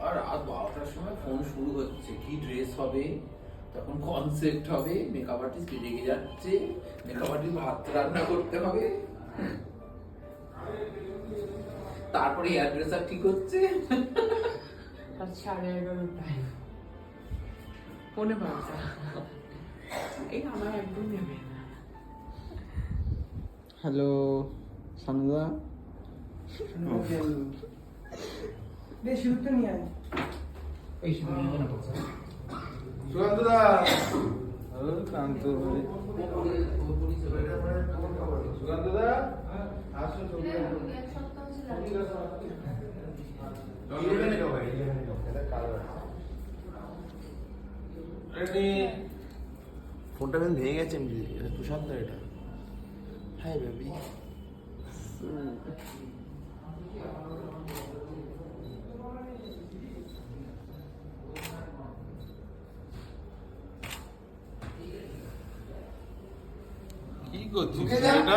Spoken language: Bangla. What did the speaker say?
আর রাত 12টার সময় ফোন শুরু হচ্ছে, কি ড্রেস হবে, তখন কনসেপ্ট হবে, মেকআপ আর্টিস্ট রেগে যাচ্ছে, মেকআপ আর্টিস্ট ভাত রান্না করতে হবে, তারপরে হেয়ার ড্রেসার ঠিক হচ্ছে। আর 11:30 টাইম ফোনে বাজা এই আমার একদম নেবে না। হ্যালো সানুদা, বেশি উঠতে নিয়ে আয়। এই সময় নিয়ে না বলছে সুকান্তদা। ও কান্ত ভাই, সুকান্তদা আসো চলে আসো। ফোনটা কিন্তু ভেঙে গেছে এমনি, এটা তুষার এটা। Hi baby. কি করছিস এটা?